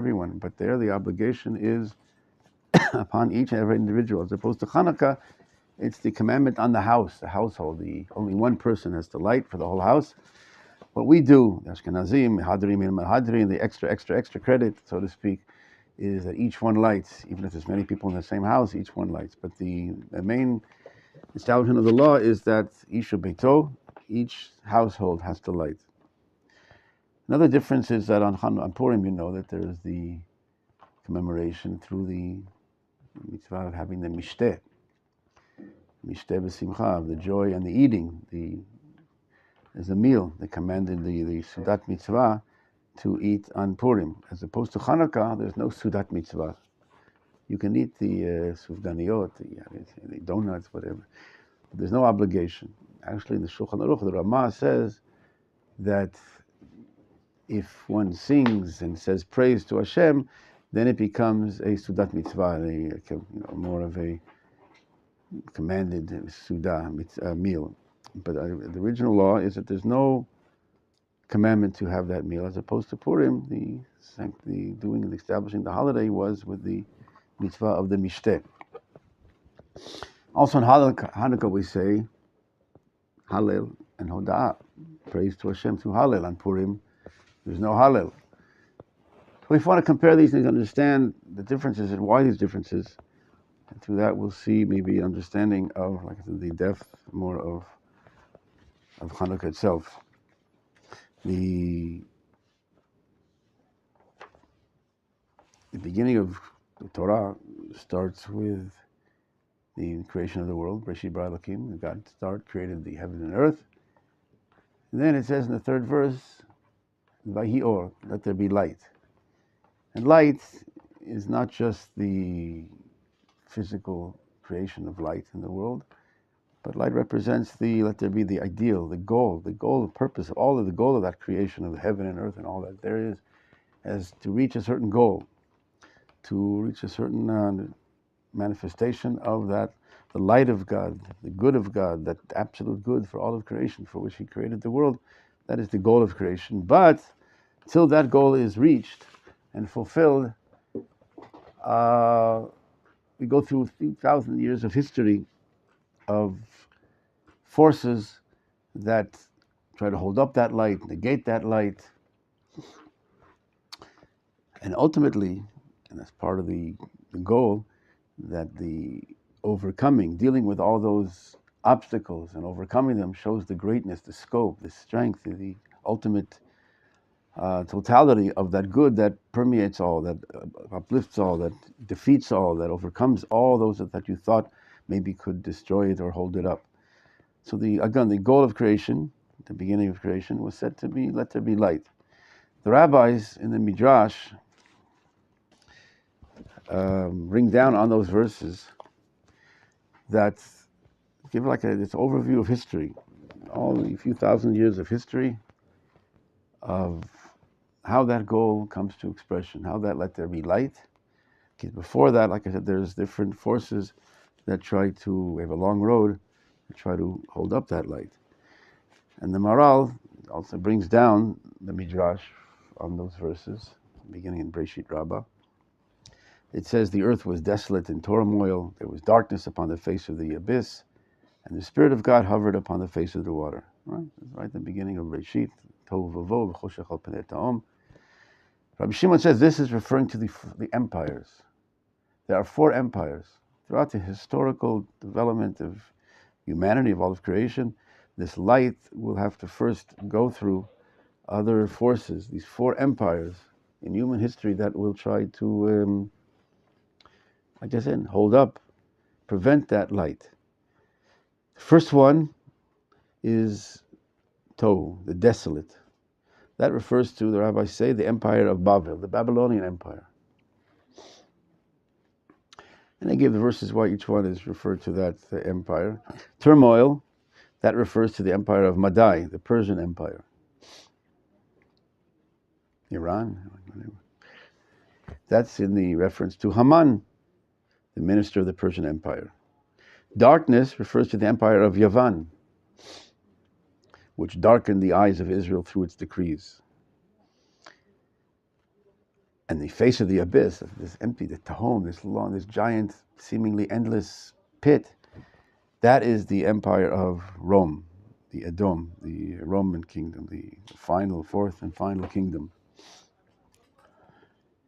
everyone. But there the obligation is upon each and every individual. As opposed to Hanukkah, it's the commandment on the house, the household. Only one person has to light for the whole house. What we do, the Ashkenazim, Hadrim, and Mahadri, and the extra credit, so to speak, is that each one lights, even if there's many people in the same house, each one lights. But the main establishment of the law is that Isha Beito, each household has to light. Another difference is that on Purim, you know that there is the commemoration through the mitzvah of having the mishteh v'simcha, the joy and the eating. There's a meal, they commanded the Sudat mitzvah to eat on Purim. As opposed to Hanukkah, there's no Sudat mitzvah. You can eat the sufganiyot, the donuts, whatever. But there's no obligation. Actually, in the Shulchan Aruch, the Ramah says that if one sings and says praise to Hashem, then it becomes a Sudat mitzvah, more of a commanded Sudah meal. But the original law is that there's no commandment to have that meal, as opposed to Purim, the doing and establishing the holiday was with the mitzvah of the mishteh. Also in Hanukkah we say Hallel and Hoda'ah, praise to Hashem through Hallel. On Purim, there's no Hallel. So if we want to compare these things, understand the differences and why these differences, and through that we'll see maybe understanding of, like I said, the depth more of Hanukkah itself. The beginning of the Torah starts with the creation of the world, Bereshit bara Elokim. God created the heaven and earth. And then it says in the third verse, Vahi or, let there be light. And light is not just the physical creation of light in the world, but light represents let there be the ideal, the goal, the purpose of all of the goal of that creation of the heaven and earth and all that there is, as to reach a certain goal, to reach a certain manifestation of that, the light of God, the good of God, that absolute good for all of creation, for which He created the world. That is the goal of creation. But till that goal is reached and fulfilled, we go through 3,000 years of history of forces that try to hold up that light, negate that light. And ultimately, and that's part of the goal, that the overcoming, dealing with all those obstacles and overcoming them shows the greatness, the scope, the strength, the ultimate totality of that good that permeates all, that uplifts all, that defeats all, that overcomes all those that you thought maybe could destroy it or hold it up. So the goal of creation, the beginning of creation, was said to be, let there be light. The rabbis in the Midrash bring down on those verses that give this overview of history, all the few thousand years of history of how that goal comes to expression, how that let there be light. Okay, before that, like I said, there's different forces that we have a long road to try to hold up that light. And the Maral also brings down the Midrash on those verses, beginning in Bereshit Rabbah. It says the earth was desolate and turmoil, there was darkness upon the face of the abyss, and the Spirit of God hovered upon the face of the water. Right? That's right at the beginning of Bereshit. Tohu vavohu v'choshech al pnei ta'om. Rabbi Shimon says this is referring to the empires. There are 4 empires. Throughout the historical development of humanity, of all of creation, this light will have to first go through other forces, these 4 empires in human history that will try to, like I said, hold up, prevent that light. The first one is Tohu, the desolate. That refers to, the rabbis say, the empire of Babel, the Babylonian empire. And they give the verses why each one is referred to that empire. Turmoil, that refers to the empire of Madai, the Persian empire. Iran, that's in the reference to Haman, the minister of the Persian empire. Darkness refers to the empire of Yavan, which darkened the eyes of Israel through its decrees. and the face of the abyss, this empty, the Tahom, this long, this giant, seemingly endless pit, that is the empire of Rome, the Edom, the Roman kingdom, the final, fourth and final kingdom.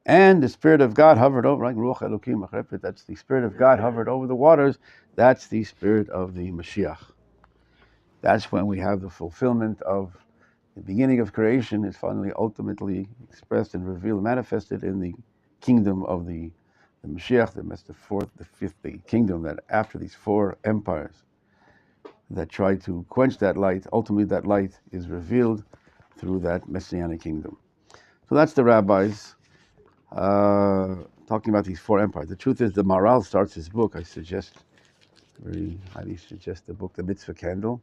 And the Spirit of God hovered over, like Ruach Elokim Achrepet, that's the Spirit of God hovered over the waters. That's the Spirit of the Mashiach. That's when we have the fulfillment of the beginning of creation is finally ultimately expressed and revealed, manifested in the kingdom of the Mashiach, the fourth, the fifth, the kingdom that after these four empires that try to quench that light, ultimately that light is revealed through that messianic kingdom. So that's the rabbis talking about these four empires. The truth is, the Maharal starts his book. I very highly suggest the book, The Mitzvah Candle,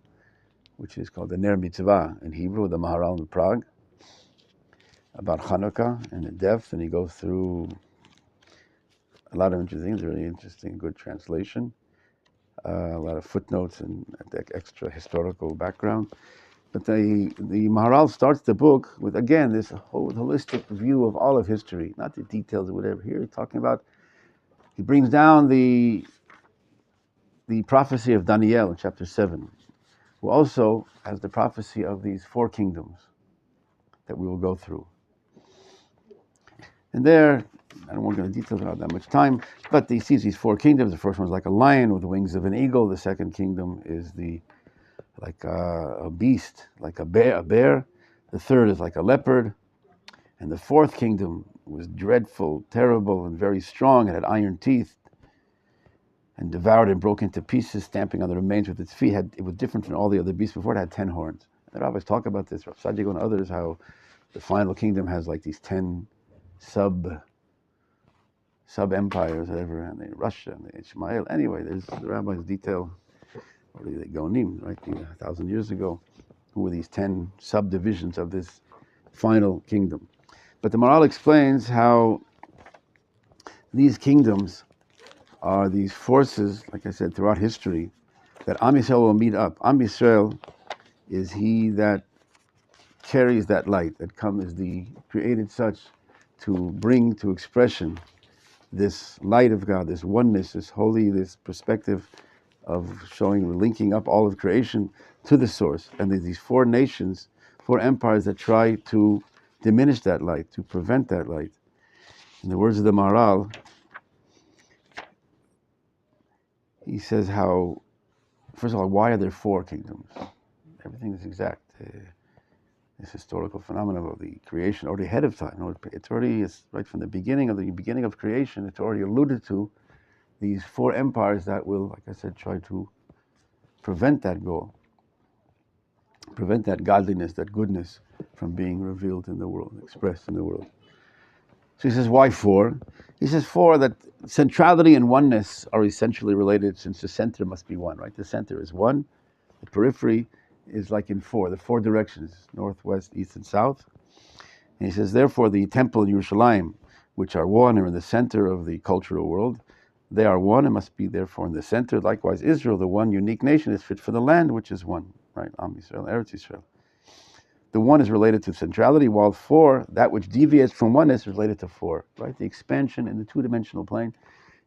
which is called the Ner Mitzvah in Hebrew, the Maharal in Prague, about Hanukkah and the depth, and he goes through a lot of interesting things, really interesting, good translation, a lot of footnotes and extra historical background. But the Maharal starts the book with, again, this whole holistic view of all of history, not the details or whatever. Here he's talking about, he brings down the prophecy of Daniel in chapter 7, who also has the prophecy of these four kingdoms that we will go through. And there, I don't want to go into details, I don't have that much time, but he sees these four kingdoms. The first one is like a lion with the wings of an eagle. The second kingdom is like a beast, like a bear. The third is like a leopard. And the fourth kingdom was dreadful, terrible, and very strong. It had iron teeth and devoured and broke into pieces, stamping on the remains with its feet. It was different from all the other beasts before. It had 10 horns. The rabbis talk about this, Rav Sadiq and others, how the final kingdom has like these 10 sub-empires, whatever, and the Russia and the Ishmael. Anyway, the rabbis detail, or the Gaonim, right, 1,000 years ago, who were these 10 subdivisions of this final kingdom. But the Maharal explains how these kingdoms are these forces, like I said, throughout history, that Am Yisrael will meet up. Am Yisrael is he that carries that light, that comes, the created such to bring to expression this light of God, this oneness, this holy, this perspective of showing, linking up all of creation to the source. And there's these four nations, four empires that try to diminish that light, to prevent that light. In the words of the Maharal, he says how, first of all, why are there four kingdoms? Everything is exact. This historical phenomenon of the creation already ahead of time. It's already, it's right from the beginning of creation, it's already alluded to these four empires that will, like I said, try to prevent that goal, prevent that godliness, that goodness from being revealed in the world, expressed in the world. So he says, why four? He says four, that centrality and oneness are essentially related, since the center must be one, right? The center is one, the periphery is like in four, the four directions, north, west, east, and south. And he says, therefore, the temple in Yerushalayim, which are one, are in the center of the cultural world. They are one and must be therefore in the center. Likewise, Israel, the one unique nation, is fit for the land, which is one, right? Am Yisrael, Eretz Yisrael. The one is related to centrality, while four, that which deviates from oneness, is related to four, right? The expansion in the two-dimensional plane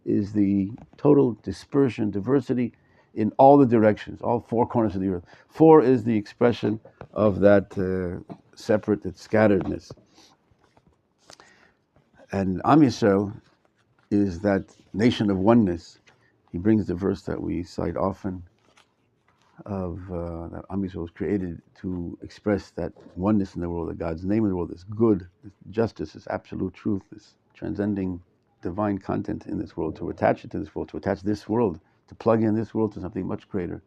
is the total dispersion, diversity in all the directions, all four corners of the earth. Four is the expression of that separate, that scatteredness. And Am Yisrael is that nation of oneness. He brings the verse that we cite often of that Am Yisrael was created to express that oneness in the world, that God's name in the world, this good, this justice, this absolute truth, this transcending divine content in this world, to attach it to this world, to attach this world, to plug in this world to something much greater.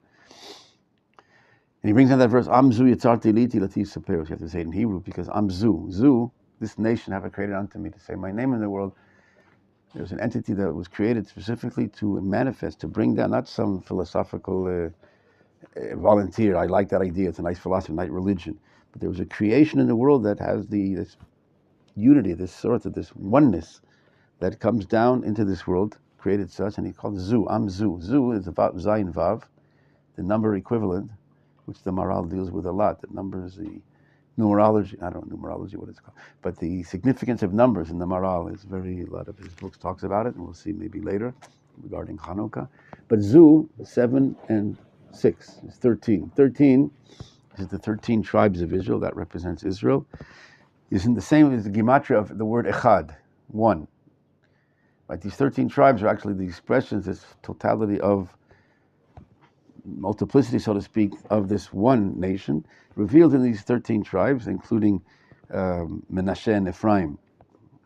And he brings in that verse, Amzu yitzarti liti latif saperos. You have to say it in Hebrew, because Amzu, this nation have I created unto me, to say my name in the world. There's an entity that was created specifically to manifest, to bring down, not some philosophical volunteer, I like that idea, it's a nice philosophy, nice religion. But there was a creation in the world that has this unity, this sort of this oneness that comes down into this world, created such, and he called Zu, Amzu. Zu is about Zayin Vav, the number equivalent, which the Maharal deals with a lot. The number is the numerology. I don't know numerology what it's called, but the significance of numbers in the Maral is a lot of his books talks about it, and we'll see maybe later regarding Hanukkah. But Zu 7 and 6 is 13. 13 is the 13 tribes of Israel that represents Israel. Is in the same as the gematria of the word Echad, one. Right, these 13 tribes are actually the expressions, this totality of multiplicity, so to speak, of this one nation, revealed in these 13 tribes, including Menashe and Ephraim,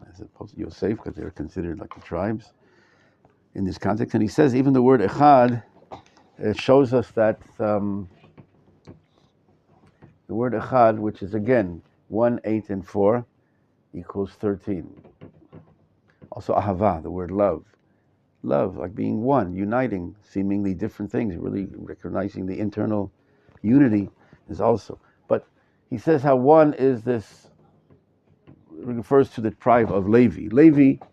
as opposed to Yosef, because they're considered like the tribes in this context. And he says even the word Echad shows us that the word Echad, which is again 1, 8, and 4, equals 13. Also Ahava, the word love. Love, like being one, uniting seemingly different things, really recognizing the internal unity is also. But he says how one is this, refers to the tribe of Levi. Levi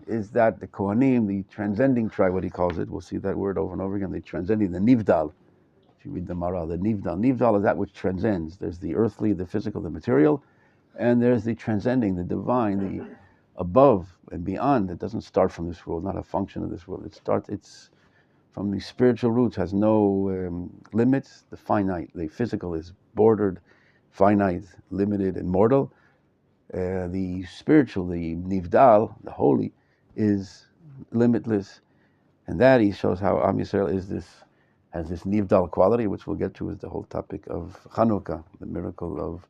is that the Kohanim, the transcending tribe, what he calls it. We'll see that word over and over again, the transcending, the Nivdal. If you read the Mara, the Nivdal. Nivdal is that which transcends. There's the earthly, the physical, the material, and there's the transcending, the divine, the above and beyond. It doesn't start from this world, not a function of this world. It's from the spiritual roots, has no limits. The finite, the physical is bordered, finite, limited, and mortal. The spiritual, the Nivdal, the holy, is limitless. And that he shows how Am Yisrael has this Nivdal quality, which we'll get to is the whole topic of Hanukkah, the miracle of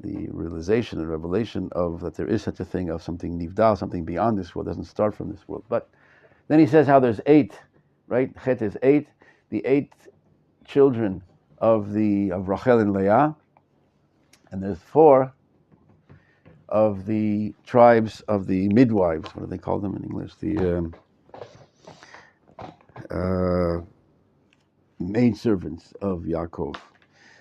the realization and revelation of that there is such a thing of something Nivdal, something beyond this world, doesn't start from this world. But then he says how there's 8, right? Chet is 8, the 8 children of Rachel and Leah, and there's 4 of the tribes of the midwives. What do they call them in English? The maidservants of Yaakov.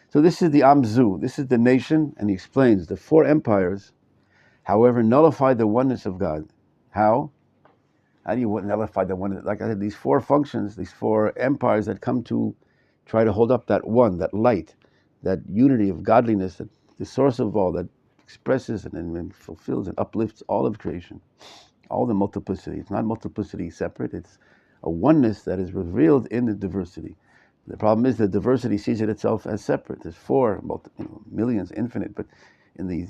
So this is the Amzu, this is the nation, and he explains the 4 empires, however, nullify the oneness of God. How? How do you nullify the oneness? Like I said, these 4 functions, these 4 empires that come to try to hold up that one, that light, that unity of godliness, that the source of all, that expresses and fulfills and uplifts all of creation, all the multiplicity. It's not multiplicity separate, it's a oneness that is revealed in the diversity. The problem is that diversity sees it itself as separate. There's 4, millions, infinite, but in the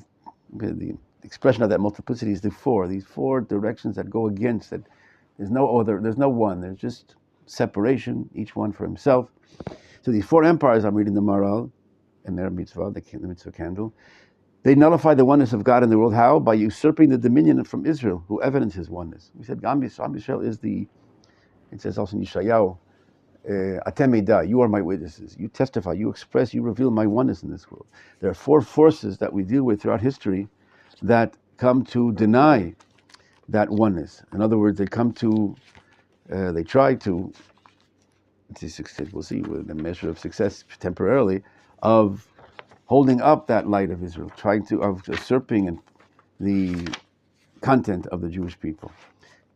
expression of that multiplicity is these 4 directions that go against it. There's no other, there's no one, there's just separation, each one for himself. So these 4 empires, I'm reading the Maral and their mitzvah, the mitzvah candle, they nullify the oneness of God in the world. How? By usurping the dominion from Israel, who evidences oneness. We said, Am Yisrael is it says also in Yeshayahu, Atemeda, you are my witnesses. You testify, you express, you reveal my oneness in this world. There are 4 forces that we deal with throughout history that come to deny that oneness. In other words, they try to succeed. We'll see with a measure of success temporarily of holding up that light of Israel, of usurping the content of the Jewish people.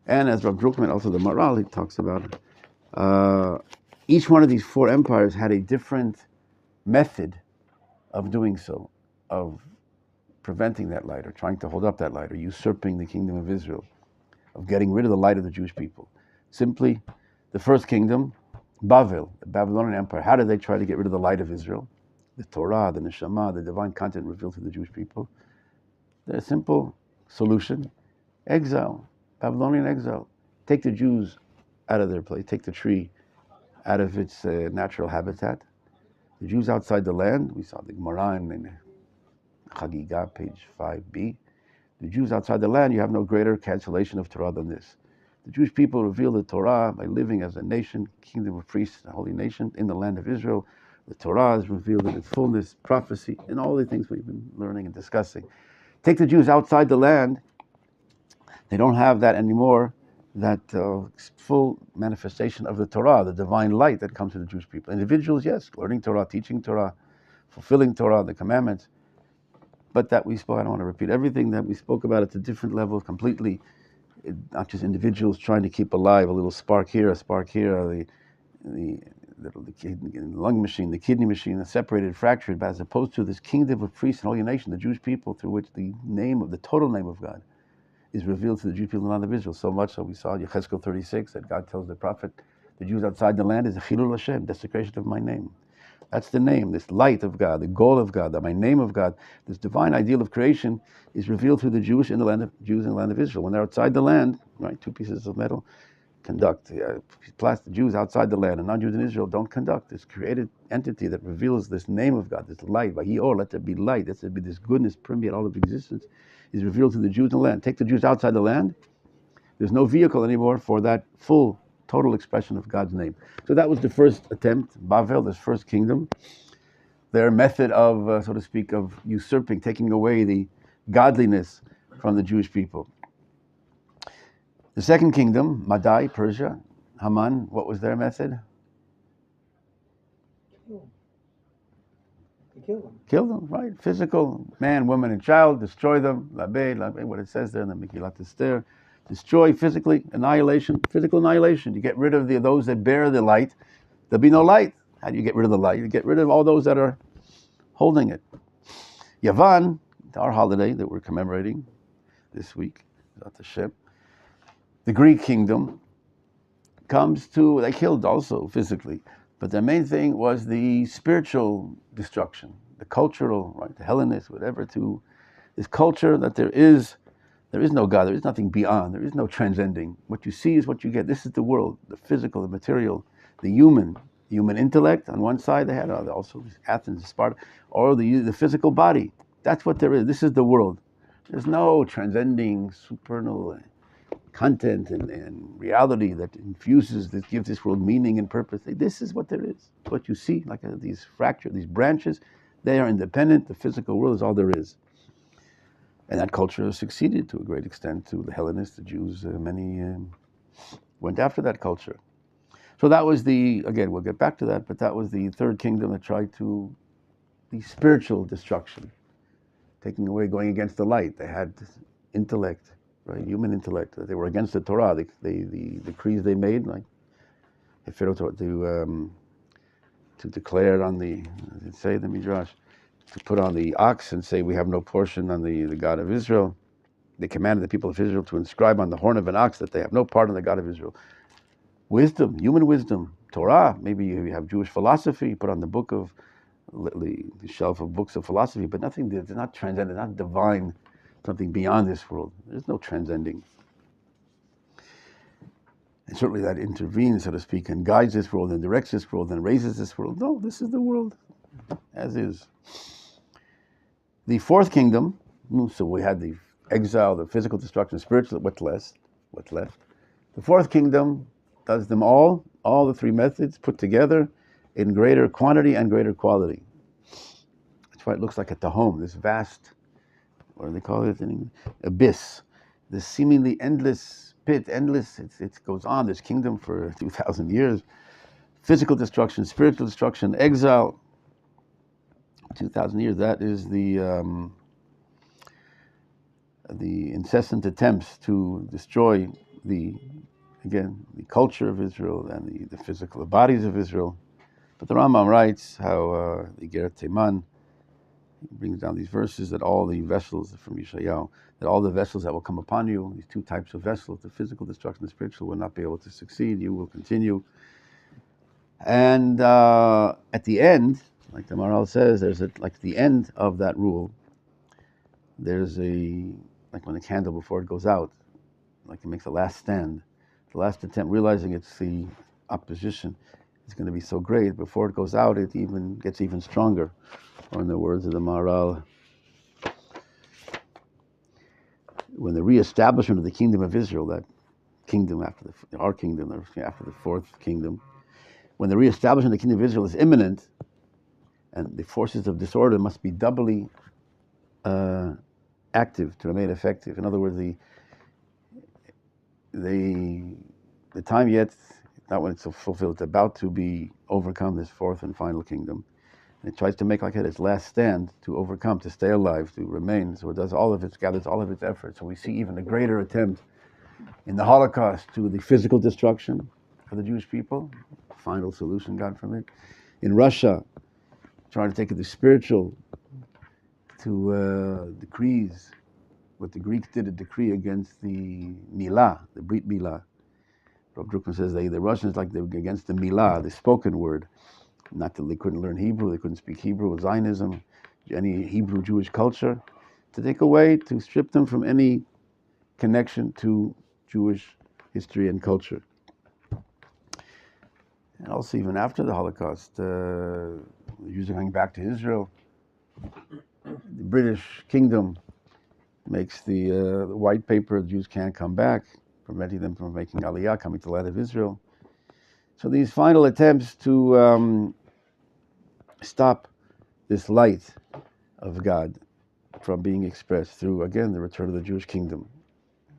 And as Rav Druckmann, also the Maral, he talks about it. Each one of these 4 empires had a different method of doing so, of preventing that light, or trying to hold up that light, or usurping the kingdom of Israel, of getting rid of the light of the Jewish people. Simply, the first kingdom, Bavel, the Babylonian Empire, how did they try to get rid of the light of Israel? The Torah, the Neshama, the divine content revealed to the Jewish people. Their simple solution, exile, Babylonian exile. Take the Jews out of their place, take the tree out of its natural habitat. The Jews outside the land, we saw the Gemara in Chagiga, page 5b. The Jews outside the land, you have no greater cancellation of Torah than this. The Jewish people reveal the Torah by living as a nation, kingdom of priests, a holy nation in the land of Israel. The Torah is revealed in its fullness, prophecy, and all the things we've been learning and discussing. Take the Jews outside the land, they don't have that anymore, that full manifestation of the Torah, the divine light that comes to the Jewish people. Individuals, yes, learning Torah, teaching Torah, fulfilling Torah, the commandments. But that we spoke, I don't want to repeat everything that we spoke about at a different level completely, not just individuals trying to keep alive a little spark here, the lung machine, the kidney machine, is separated, fractured, but as opposed to this kingdom of priests and holy nation, the Jewish people, through which the total name of God is revealed to the Jewish people in the land of Israel. So much so we saw in Yechezkel 36 that God tells the prophet, the Jews outside the land is a chilul Hashem, desecration of my name. That's the name, this light of God, the goal of God, that my name of God, this divine ideal of creation is revealed through the Jews in the land of Israel. When they're outside the land, right, two pieces of metal, conduct. Plastic Jews outside the land and non-Jews in Israel don't conduct. This created entity that reveals this name of God, this light. Vahior, let there be light. Let there be this goodness permeate all of existence, is revealed to the Jews in the land. Take the Jews outside the land. There's no vehicle anymore for that full, total expression of God's name. So that was the first attempt, Bavel, this first kingdom. Their method of, so to speak, of usurping, taking away the godliness from the Jewish people. The second kingdom, Madai, Persia, Haman, what was their method? Kill them, right? Physical, man, woman, and child, destroy them, Rabbi, what it says there in the Megillat Esther. Destroy physically, annihilation, physical annihilation. You get rid of those that bear the light, there'll be no light. How do you get rid of the light? You get rid of all those that are holding it. Yavan, our holiday that we're commemorating this week, Hashem. The Greek kingdom comes to, they killed also physically, but the main thing was the spiritual destruction, the cultural, right, the Hellenists, whatever, to this culture that there is no God, there is nothing beyond, there is no transcending. What you see is what you get. This is the world, the physical, the material, the human intellect on one side, they had also Athens, Sparta, or the physical body. That's what there is. This is the world. There's no transcending, supernal content and reality that that gives this world meaning and purpose. This is what there is. What you see, like these branches, they are independent. The physical world is all there is. And that culture succeeded to a great extent to the Hellenists, the Jews. Many went after that culture. So that was again, we'll get back to that, but that was the third kingdom that tried to, the spiritual destruction, taking away, going against the light. They had intellect, right, human intellect. They were against the Torah, the decrees they made, like to declare on the Midrash, to put on the ox and say we have no portion on the God of Israel. They commanded the people of Israel to inscribe on the horn of an ox that they have no part in the God of Israel. Wisdom, human wisdom, Torah. Maybe you have Jewish philosophy. You put on the book of the shelf of books of philosophy, but nothing. They're not transcendent, not divine, something beyond this world. There's no transcending. And certainly that intervenes, so to speak, and guides this world, and directs this world, and raises this world. No, this is the world as is. The fourth kingdom. So we had the exile, the physical destruction, spiritual. What's left? The fourth kingdom does them all the three methods put together in greater quantity and greater quality. That's why it looks like at the home, this vast, what do they call it in English? Abyss, this seemingly endless pit, it goes on, this kingdom for 2,000 years. Physical destruction, spiritual destruction, exile, 2,000 years. That is the incessant attempts to destroy the culture of Israel and the physical bodies of Israel. But the Rambam writes how the Ger Teman brings down these verses that all the vessels from Yeshayahu, that all the vessels that will come upon you, these two types of vessels, the physical destruction, the spiritual, will not be able to succeed. You will continue. And at the end, like the Maharal says, like the end of that rule, there's like when the candle before it goes out, like it makes the last stand, the last attempt, realizing it's the opposition is going to be so great, before it goes out, it even gets even stronger. Or in the words of the Maharal, when the reestablishment of the kingdom of Israel, that kingdom after our kingdom, after the fourth kingdom, when the reestablishment of the kingdom of Israel is imminent, and the forces of disorder must be doubly active to remain effective. In other words, the time yet, not when it's fulfilled, it's about to be overcome, this fourth and final kingdom. And it tries to make like it its last stand to overcome, to stay alive, to remain. So it does gathers all of its efforts. So we see even a greater attempt in the Holocaust to the physical destruction of the Jewish people, final solution, God forbid. In Russia, trying to take it to spiritual, to decrees, what the Greeks did, a decree against the Milah, the Brit Milah. Rabbi Druckmann says the Russians, like they were against the Milah, the spoken word. Not that they couldn't learn Hebrew, they couldn't speak Hebrew, Zionism, any Hebrew Jewish culture, to take away, to strip them from any connection to Jewish history and culture. And also even after the Holocaust, Jews are coming back to Israel. The British kingdom makes the white paper, the Jews can't come back, preventing them from making Aliyah, coming to the land of Israel. So these final attempts to stop this light of God from being expressed through, again, the return of the Jewish kingdom.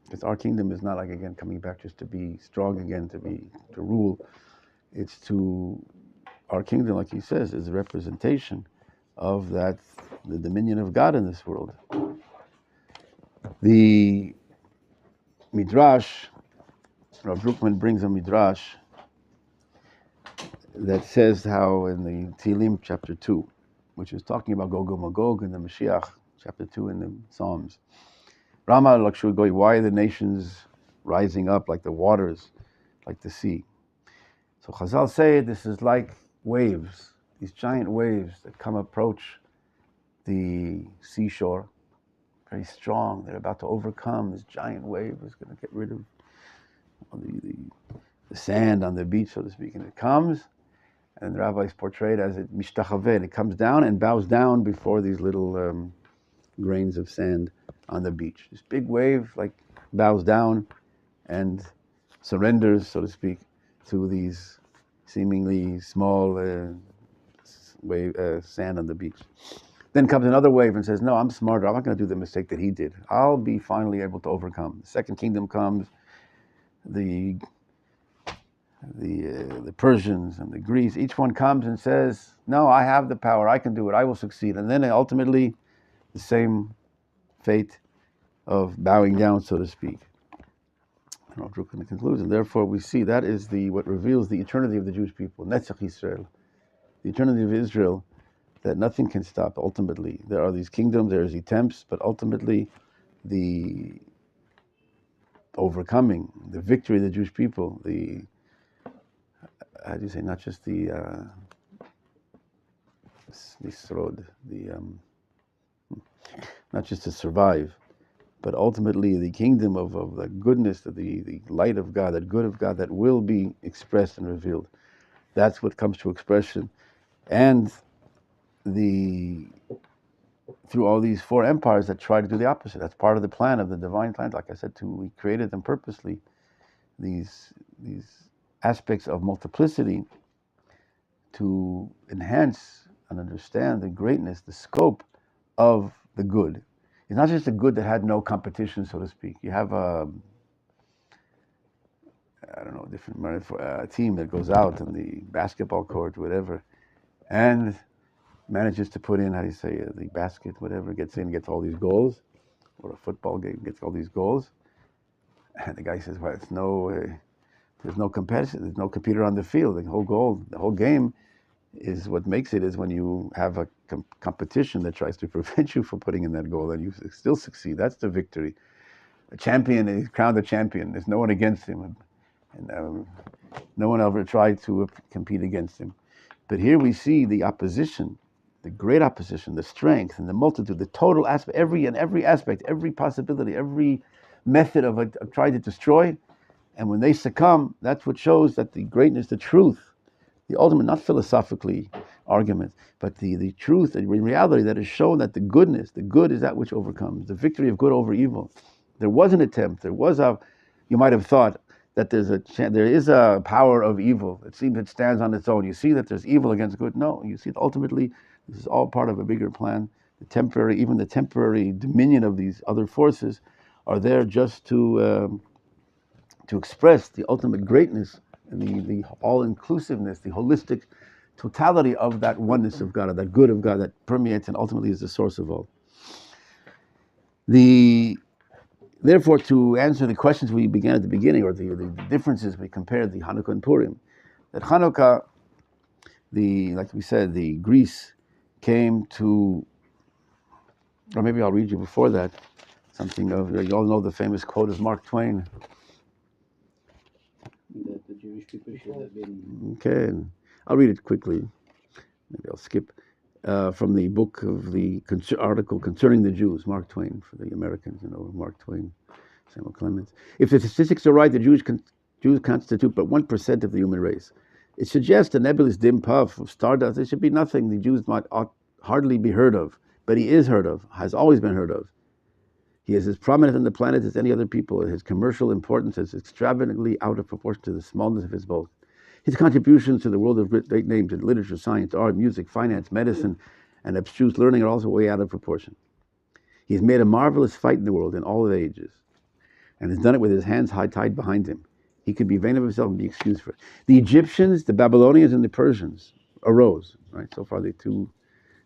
Because our kingdom is not like, again, coming back just to be strong again, to rule. It's our kingdom, like he says, is a representation of the dominion of God in this world. The Midrash, Rav Druckmann brings a Midrash that says how in the Tehillim chapter 2, which is talking about Gog and Magog and the Mashiach, chapter 2 in the Psalms. Rama Lakshu Goy, why are the nations rising up like the waters, like the sea? So Chazal say this is like waves, these giant waves that approach the seashore, very strong. They're about to overcome this giant wave is going to get rid of the sand on the beach, so to speak. And it comes, and the rabbis portray it as it mishtachaveh. It comes down and bows down before these little grains of sand on the beach. This big wave like bows down and surrenders, so to speak, to these seemingly small sand on the beach. Then comes another wave and says, no, I'm smarter. I'm not going to do the mistake that he did. I'll be finally able to overcome. The second kingdom comes, the Persians and the Greeks, each one comes and says, no, I have the power. I can do it. I will succeed. And then ultimately, the same fate of bowing down, so to speak. And I'll draw in the conclusion. Therefore, we see that is what reveals the eternity of the Jewish people, Netzach Yisrael, the eternity of Israel, that nothing can stop. Ultimately, there are these kingdoms, there's attempts, but ultimately, the overcoming, the victory of the Jewish people, how do you say, not just the not just to survive, but ultimately the kingdom of the goodness, of the light of God, that good of God that will be expressed and revealed. That's what comes to expression. And through all these four empires that try to do the opposite. That's part of the plan, of the divine plan. Like I said, we created them purposely, these aspects of multiplicity, to enhance and understand the greatness, the scope of the good. It's not just a good that had no competition, so to speak. You have a team that goes out on the basketball court, whatever, and manages to put in, the basket, whatever, gets all these goals, or a football game gets all these goals, and the guy says, well, there's no competition, there's no computer on the field. The whole game is what makes it is when you have a competition that tries to prevent you from putting in that goal, and you still succeed. That's the victory. A champion is crowned a champion. There's no one against him, and no one ever tried to compete against him. But here we see the opposition, the great opposition, the strength and the multitude, the total aspect, every aspect, every possibility, every method of trying to destroy. And when they succumb, that's what shows that the greatness, the truth, the ultimate, not philosophically argument, but the truth, and in reality, that is shown that the good is that which overcomes, the victory of good over evil. There was an attempt, you might have thought that there is a power of evil. It seems it stands on its own. You see that there's evil against good. No, you see that ultimately this is all part of a bigger plan. The temporary dominion of these other forces are there just to express the ultimate greatness and the all-inclusiveness, the holistic totality of that oneness of God, of that good of God that permeates and ultimately is the source of all. Therefore, to answer the questions we began at the beginning, or the differences we compared the Hanukkah and Purim, At Hanukkah, like we said, the Greece came to, or maybe I'll read you before that, something of, you all know the famous quote of Mark Twain. That the Jewish people should have been. Okay, and I'll read it quickly. Maybe I'll skip from the book of the article concerning the Jews, Mark Twain, for the Americans, Mark Twain, Samuel Clemens. If the statistics are right, the Jews constitute but 1% of the human race. It suggests a nebulous dim puff of stardust. It should be nothing the Jews ought hardly be heard of, but he is heard of, has always been heard of. He is as prominent on the planet as any other people, and his commercial importance is extravagantly out of proportion to the smallness of his bulk. His contributions to the world of great names in literature, science, art, music, finance, medicine, and abstruse learning are also way out of proportion. He has made a marvelous fight in the world in all the ages, and has done it with his hands tied behind him. He could be vain of himself and be excused for it. The Egyptians, the Babylonians, and the Persians arose. Right, so far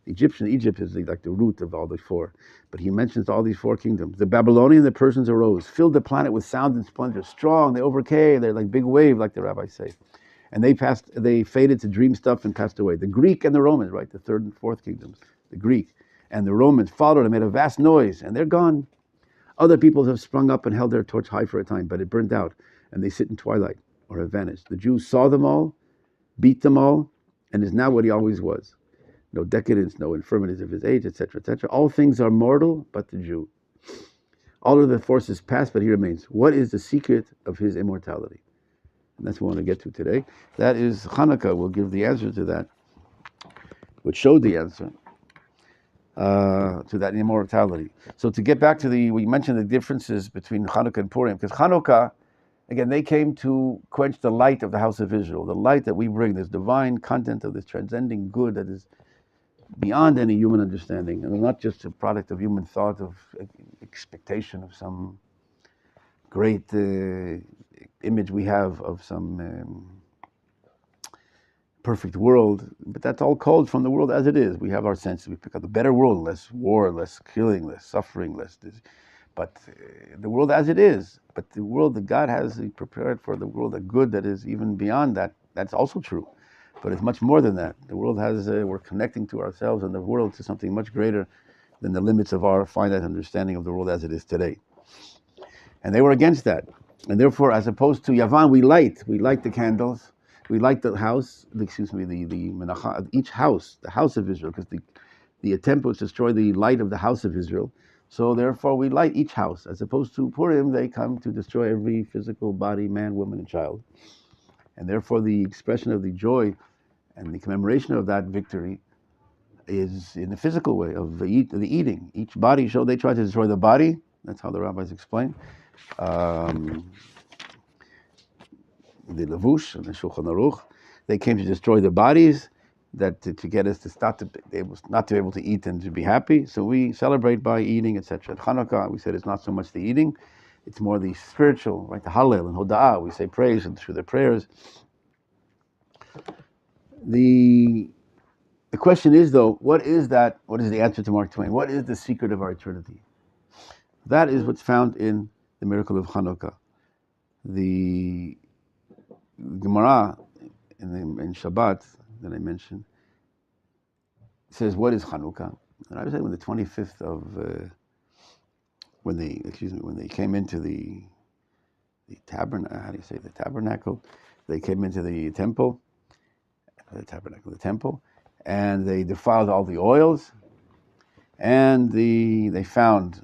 Egypt is like the root of all the four, but he mentions all these four kingdoms. The Babylonians and the Persians arose, filled the planet with sound and splendor, strong. They overcame. They're like big wave, like the rabbis say. And they faded to dream stuff and passed away. The Greek and the Romans, right, the third and fourth kingdoms, the Greek and the Romans followed and made a vast noise, and they're gone. Other peoples have sprung up and held their torch high for a time, but it burned out, and they sit in twilight or have vanished. The Jews saw them all, beat them all, and is now what he always was. No decadence, no infirmities of his age, etc., etc. All things are mortal, but the Jew. All of the forces pass, but he remains. What is the secret of his immortality? And that's what we want to get to today. That is Hanukkah will give the answer to that, which showed the answer to that immortality. So to get back to we mentioned the differences between Hanukkah and Purim, because Hanukkah, again, they came to quench the light of the house of Israel, the light that we bring, this divine content of this transcending good that is beyond any human understanding, and not just a product of human thought, of expectation of some great image we have of some perfect world, but that's all called from the world as it is. We have our senses. We pick up a better world, less war, less killing, less suffering, but the world as it is. But the world that God has prepared for the world, a good that is even beyond that, that's also true. But it's much more than that. The world has, we're connecting to ourselves and the world to something much greater than the limits of our finite understanding of the world as it is today. And they were against that. And therefore, as opposed to Yavan, we light the candles, we light the house, the menacha, each house, the house of Israel, because the attempt was to destroy the light of the house of Israel. So therefore, we light each house. As opposed to Purim, they come to destroy every physical body, man, woman, and child. And therefore, the expression of the joy and the commemoration of that victory is in the physical way of the eating. Each body show they try to destroy the body. That's how the rabbis explain. The Levush and the Shulchan Aruch, they came to destroy the bodies, that to get us to not to be able to eat and to be happy. So we celebrate by eating, etc. At Hanukkah, we said it's not so much the eating, it's more the spiritual, right? The Hallel and Hoda'ah, we say praise, and through the prayers. The question is, though, what is that? What is the answer to Mark Twain? What is the secret of our eternity? That is what's found in the miracle of Hanukkah. The Gemara in Shabbat that I mentioned says, "What is Hanukkah?" And I was saying when the 25th of when they came into the tabernacle. How do you say the tabernacle? They came into the temple, the temple, and they defiled all the oils, and they found,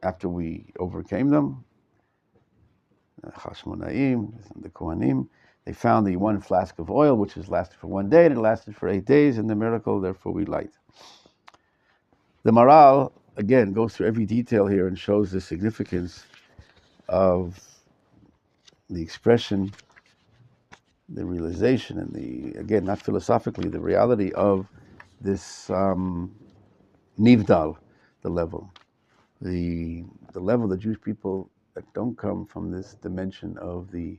after we overcame them, Chashmonaim, the Kohanim, they found the one flask of oil, which has lasted for 1 day, and it lasted for 8 days, and the miracle, therefore we light. The Maral, again, goes through every detail here and shows the significance of the expression, the realization, and again, not philosophically, the reality of this Nivdal, the level. The level of the Jewish people that don't come from this dimension of the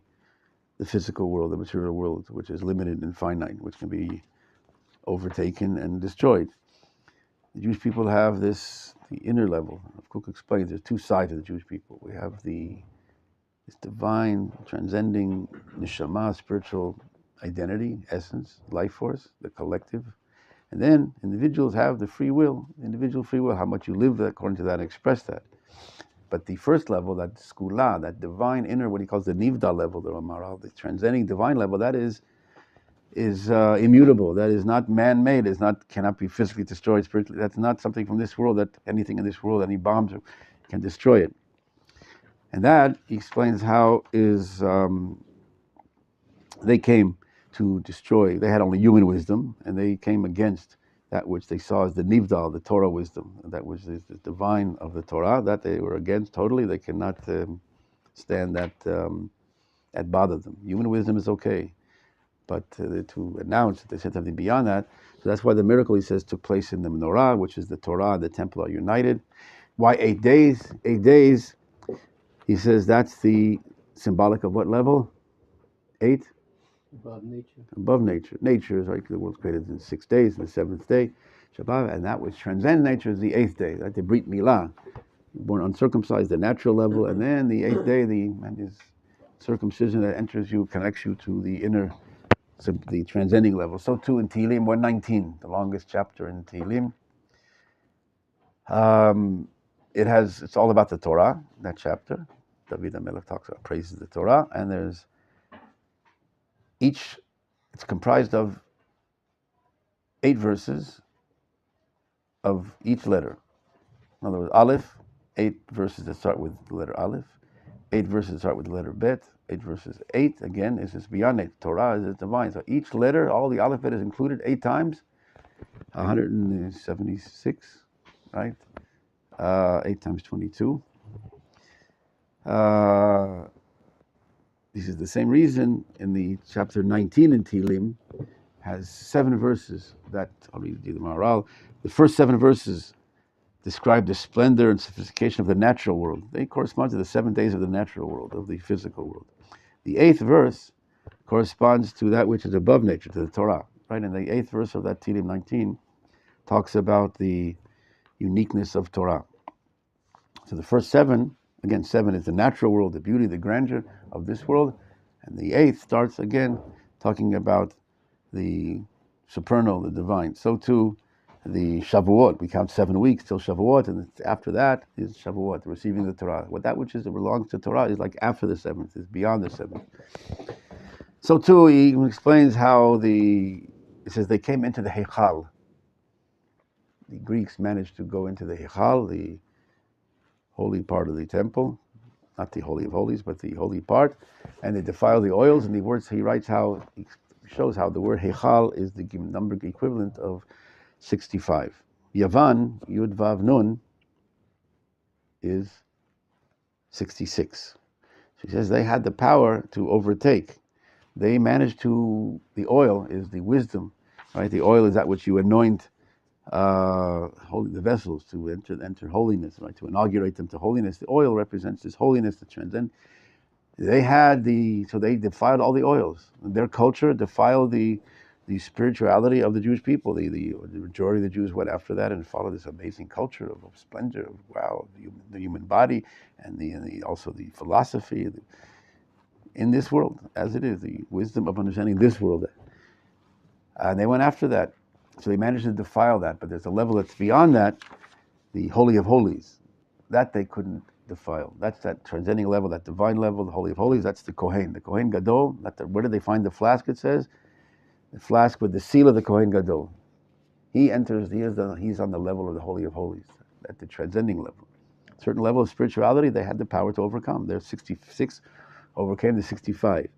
physical world, the material world, which is limited and finite, which can be overtaken and destroyed. The Jewish people have the inner level. Cook explains there's two sides of the Jewish people. We have this divine, transcending, neshama, spiritual identity, essence, life force, the collective. And then individuals have the free will, individual free will, how much you live according to that and express that. But the first level, that skula, that divine inner, what he calls the nivda level, the Ramaral, the transcending divine level, that is immutable. That is not man-made. It's not, cannot be physically destroyed spiritually. That's not something from this world, that anything in this world, any bombs can destroy it. And that, he explains how is, they came to destroy. They had only human wisdom, and they came against that which they saw as the nivdal, the Torah wisdom, that which is the divine of the Torah, that they were against totally. They cannot stand that, that bothered them. Human wisdom is okay, but to announce that they said something beyond that. So that's why the miracle, he says, took place in the menorah, which is the Torah and the temple are united. Why 8 days? 8 days, he says, that's the symbolic of what level? 8? Above nature. Above nature. Nature is like the world's created in 6 days, and the 7th day, Shabbat, and that which transcends nature is the 8th day, like the Brit Milah, born uncircumcised, the natural level, and then the 8th day, the circumcision that enters you, connects you to the inner, the transcending level. So too in Tehillim 119, the longest chapter in Tehillim. It's all about the Torah, that chapter. David HaMelech talks about, praises the Torah, and there's it's comprised of 8 verses of each letter. In other words, Aleph, 8 verses that start with the letter Aleph, 8 verses that start with the letter Bet, 8 verses. 8, again, is just beyond it. Torah is divine. So each letter, all the Aleph Bet is included 8 times, 176, right? 8 times 22. This is the same reason in the chapter 19 in Tehillim has 7 verses that, I'll read the Maharal. The first 7 verses describe the splendor and sophistication of the natural world. They correspond to the 7 days of the natural world, of the physical world. The 8th verse corresponds to that which is above nature, to the Torah, right? And the 8th verse of that Tehillim 19 talks about the uniqueness of Torah. So the first 7, again, 7 is the natural world, the beauty, the grandeur of this world. And the 8th starts again talking about the supernal, the divine. So too, the Shavuot, we count 7 weeks till Shavuot, and after that is Shavuot, receiving the Torah. That which belongs to Torah is like after the 7th, is beyond the 7th. So too, he explains how it says they came into the Heichal. The Greeks managed to go into the Heichal, the holy part of the temple, not the Holy of Holies, but the holy part, and they defile the oils. And the words he writes he shows how the word Heichal is the number equivalent of 65. Yavan, Yud Vav Nun, is 66. So he says they had the power to overtake. They managed to, the oil is the wisdom, right? The oil is that which you anoint the vessels to enter holiness, right? To inaugurate them to holiness. The oil represents this holiness, the transcend. They defiled all the oils. Their culture defiled the spirituality of the Jewish people. The majority of the Jews went after that and followed this amazing culture of splendor, of wow, the human body, and also the philosophy in this world, as it is, the wisdom of understanding this world. And they went after that. So they managed to defile that, but there's a level that's beyond that, the Holy of Holies. That they couldn't defile. That's that transcending level, that divine level, the Holy of Holies. That's the Kohen Gadol. Where did they find the flask? It says the flask with the seal of the Kohen Gadol. He enters. He's on the level of the Holy of Holies, at the transcending level. A certain level of spirituality, they had the power to overcome. Their 66 overcame the 65.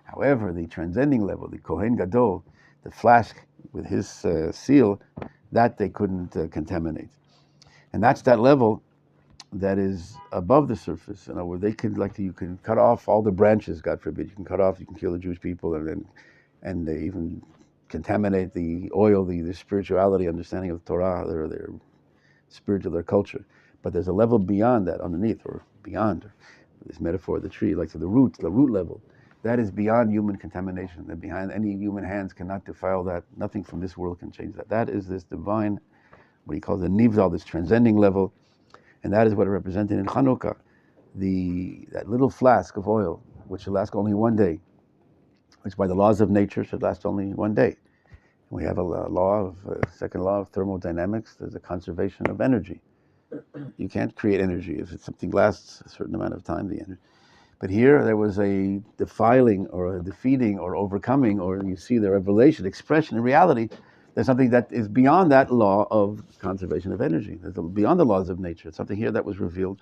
However, the transcending level, the Kohen Gadol, the flask with his seal, that they couldn't contaminate. And that's that level that is above the surface. In other words, you can cut off all the branches, God forbid. You can kill the Jewish people, and they even contaminate the oil, the spirituality, understanding of the Torah, their spiritual, their culture. But there's a level beyond that, underneath, or beyond, this metaphor of the tree, like to the root level. That is beyond human contamination. That behind any human hands cannot defile that. Nothing from this world can change that. That is this divine, what he calls the nivdal, this transcending level. And that is what is represented in Chanukah. That little flask of oil, which will last only one day, which by the laws of nature should last only one day. We have second law of thermodynamics. There's a conservation of energy. You can't create energy if something lasts a certain amount of time. The energy. But here there was a defiling or a defeating or overcoming, or you see the revelation, expression in reality. There's something that is beyond that law of conservation of energy. There's beyond the laws of nature. Something here that was revealed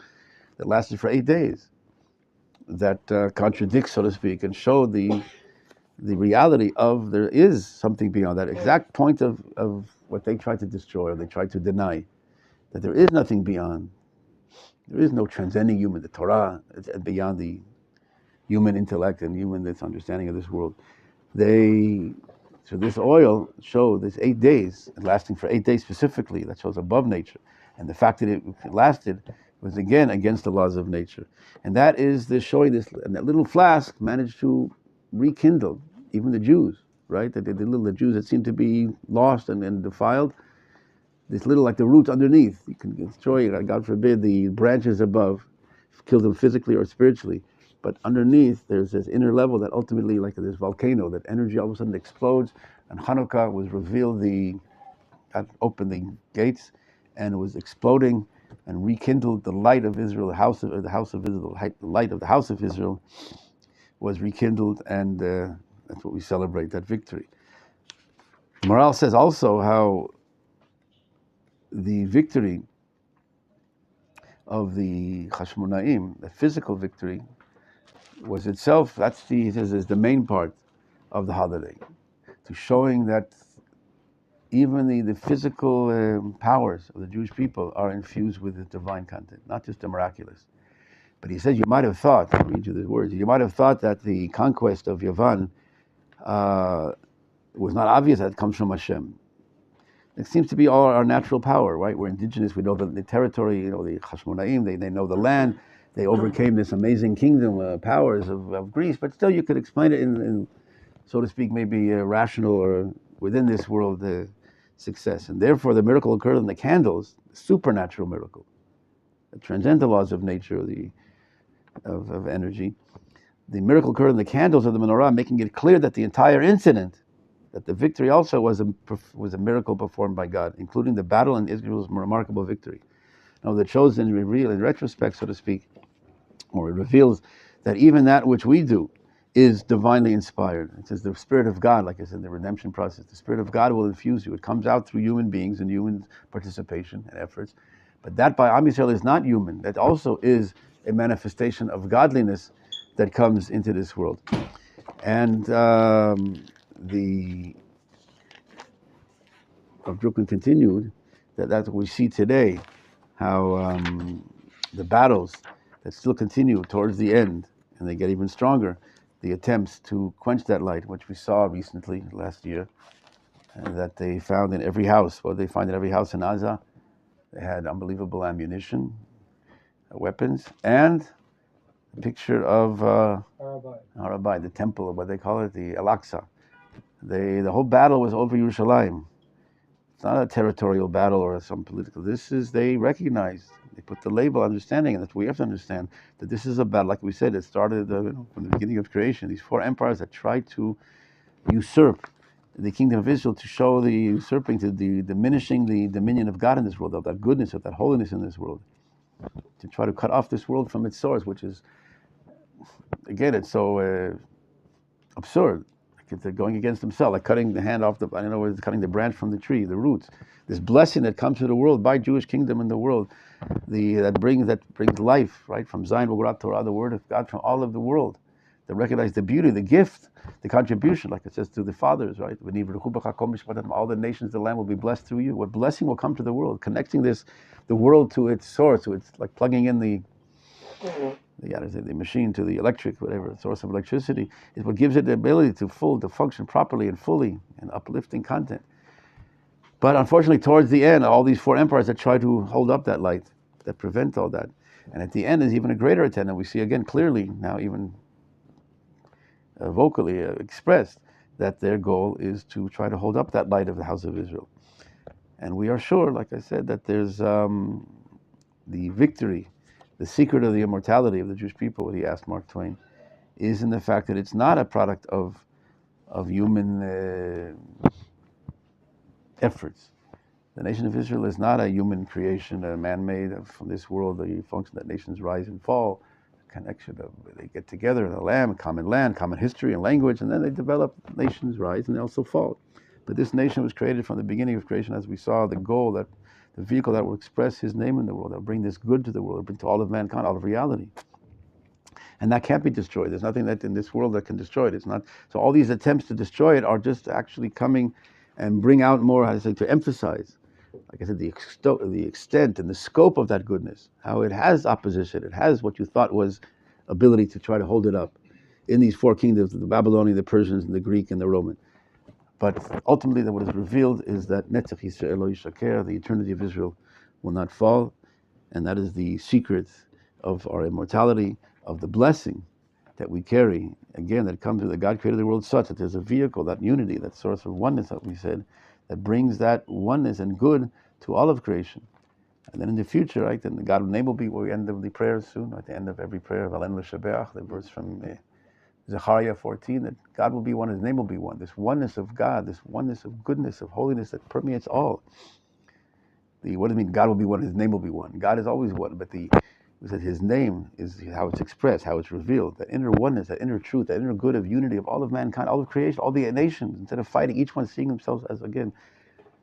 that lasted for 8 days, that contradicts, so to speak, and showed the reality of there is something beyond that exact point of what they tried to destroy or they tried to deny, that there is nothing beyond. There is no transcending human. The Torah is beyond the human intellect and this understanding of this world. So this oil showed this 8 days, lasting for 8 days specifically, that shows above nature. And the fact that it lasted was again against the laws of nature. And that is the showing this, and that little flask managed to rekindle even the Jews, right? The Jews that seemed to be lost and defiled. This little, like the roots underneath, you can destroy, God forbid, the branches above, kill them physically or spiritually. But underneath, there's this inner level that ultimately, like this volcano, that energy all of a sudden explodes. And Hanukkah was revealed, God opened the gates, and it was exploding and rekindled the light of Israel, the house of Israel, the light of the house of Israel was rekindled, and that's what we celebrate, that victory. Morale says also how the victory of the Hashmonaim, the physical victory, was itself, he says, is the main part of the holiday, to showing that even the physical powers of the Jewish people are infused with the divine content, not just the miraculous. But he says, you might have thought, I'll read you the words, you might have thought that the conquest of Yavan was not obvious that it comes from Hashem. It seems to be all our natural power, right? We're indigenous, we know the territory, the Hashmonaim, they know the land, they overcame this amazing kingdom, powers of Greece, but still you could explain it in so to speak, maybe rational or within this world success. And therefore the miracle occurred in the candles, the supernatural miracle, that transcends the laws of nature, of energy. The miracle occurred in the candles of the menorah, making it clear that the entire incident, that the victory also was a miracle performed by God, including the battle and Israel's remarkable victory. Now, that shows in retrospect, so to speak, or it reveals that even that which we do is divinely inspired. It says the Spirit of God, like I said, the redemption process, the Spirit of God will infuse you. It comes out through human beings and human participation and efforts. But that by Am Yisrael is not human. That also is a manifestation of godliness that comes into this world. And the Rav Drukman continued that's what we see today, how the battles that still continue towards the end, and they get even stronger, the attempts to quench that light, which we saw recently last year, and that they found in every house. What they find in every house in Gaza, they had unbelievable ammunition, weapons, and a picture of Rabbi, the temple, what they call it, the Al-Aqsa. The whole battle was over Yerushalayim. It's not a territorial battle or some political. They recognized, they put the label understanding, and that's what we have to understand, that this is a battle, like we said, it started from the beginning of creation. These 4 empires that tried to usurp the kingdom of Israel, to show the usurping, to the diminishing the dominion of God in this world, of that goodness, of that holiness in this world, to try to cut off this world from its source, which is, again, it's so absurd. They're going against themselves, like cutting the hand off cutting the branch from the tree, the roots. This blessing that comes to the world by Jewish kingdom in the world, that brings life, right? From Zion will go out Torah, the word of God from all of the world. They recognize the beauty, the gift, the contribution, like it says to the fathers, right? All the nations of the land will be blessed through you. What blessing will come to the world? Connecting the world to its source, to its, like plugging in the machine to the electric, whatever source of electricity, is what gives it the ability to function properly and fully in uplifting content. But unfortunately, towards the end, all these 4 empires that try to hold up that light, that prevent all that, and at the end is even a greater attempt. And we see again clearly now, even vocally expressed, that their goal is to try to hold up that light of the house of Israel. And we are sure, like I said, that there's the victory. The secret of the immortality of the Jewish people, what he asked Mark Twain, is in the fact that it's not a product of of human efforts. The nation of Israel is not a human creation, a man-made from this world. The function that nations rise and fall, a connection of they get together in a land, common history and language, and then they develop. Nations rise and they also fall. But this nation was created from the beginning of creation, as we saw, the goal that the vehicle that will express His name in the world, that will bring this good to the world, bring to all of mankind, all of reality. And that can't be destroyed. There's nothing that in this world that can destroy it. It's not. So all these attempts to destroy it are just actually coming and bring out more, how to say, to emphasize, like I said, the extent and the scope of that goodness, how it has opposition, it has what you thought was ability to try to hold it up in these four kingdoms, the Babylonian, the Persians, and the Greek, and the Roman. But ultimately, what is revealed is that Netzach Yisrael lo yishaker, the eternity of Israel, will not fall, and that is the secret of our immortality, of the blessing that we carry. Again, that comes with that God created the world such that there's a vehicle, that unity, that source of oneness that we said, that brings that oneness and good to all of creation. And then in the future, right, then God's name will be where we end the prayers soon, at the end of every prayer, V'alen l'shabeach, the verse from Zechariah 14, that God will be one, His name will be one. This oneness of God, this oneness of goodness, of holiness that permeates all. What does it mean? God will be one, His name will be one. God is always one, but we said His name is how it's expressed, how it's revealed. That inner oneness, that inner truth, that inner good of unity of all of mankind, all of creation, all the nations. Instead of fighting, each one seeing themselves as, again,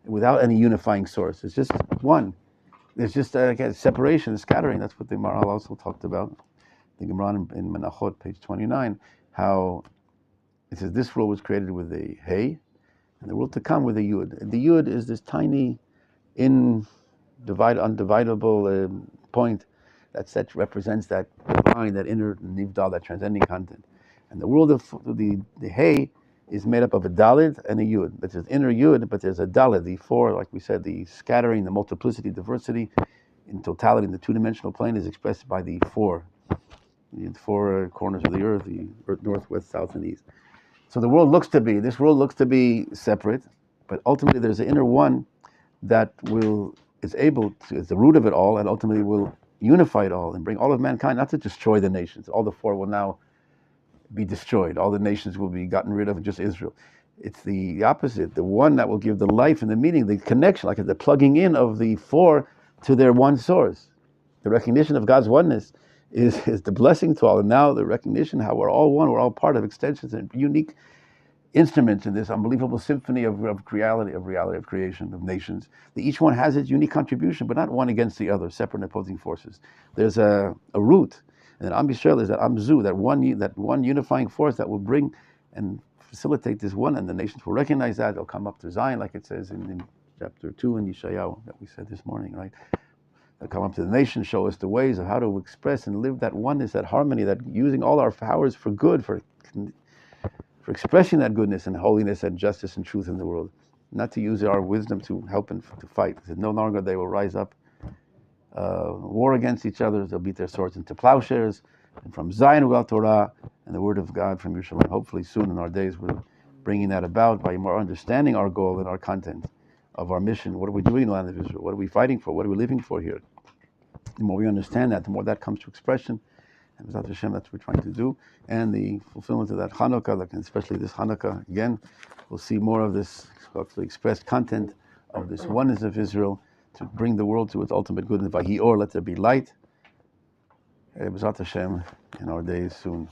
without any unifying source. It's just one. There's just again, separation, scattering. That's what the Maharal also talked about. The Gemara in Menachot, page 29, how it says this world was created with a Hey, and the world to come with a Yud. And the Yud is this tiny, undividable point that represents that divine, that inner nivdal, that transcending content. And the world of the Hey is made up of a Dalet and a Yud. But there's inner Yud, but there's a Dalet, the four, like we said, the scattering, the multiplicity, diversity, in totality, in the two-dimensional plane is expressed by the four corners of the earth, the north, west, south, and east. So this world looks to be separate, but ultimately there's an inner one that is the root of it all, and ultimately will unify it all and bring all of mankind, not to destroy the nations. All the four will now be destroyed. All the nations will be gotten rid of, just Israel. It's the opposite, the one that will give the life and the meaning, the connection, like the plugging in of the four to their one source. The recognition of God's oneness is the blessing to all. And now the recognition how we're all one, we're all part of extensions and unique instruments in this unbelievable symphony of reality of creation, of nations. Each one has its unique contribution, but not one against the other, separate and opposing forces. There's a root, and then Am Yisrael is that Amzu, that one unifying force that will bring and facilitate this one, and the nations will recognize that. They'll come up to Zion, like it says in chapter 2 in Yeshayahu that we said this morning, right? They'll come up to the nation, show us the ways of how to express and live that oneness, that harmony, that using all our powers for good, for expressing that goodness and holiness and justice and truth in the world, not to use our wisdom to help and to fight. He said, no longer they will rise up, war against each other. They'll beat their swords into plowshares, and from Zion will Torah and the word of God from Yerushalayim. Hopefully soon in our days we're bringing that about by more understanding our goal and our content of our mission. What are we doing in the land of Israel? What are we fighting for? What are we living for here? The more we understand that, the more that comes to expression. And B'ezrat Hashem, that's what we're trying to do. And the fulfillment of that Hanukkah, like especially this Hanukkah, again, we'll see more of this hopefully expressed content of this oneness of Israel to bring the world to its ultimate goodness. Vahior, let there be light. B'ezrat Hashem, in our days soon.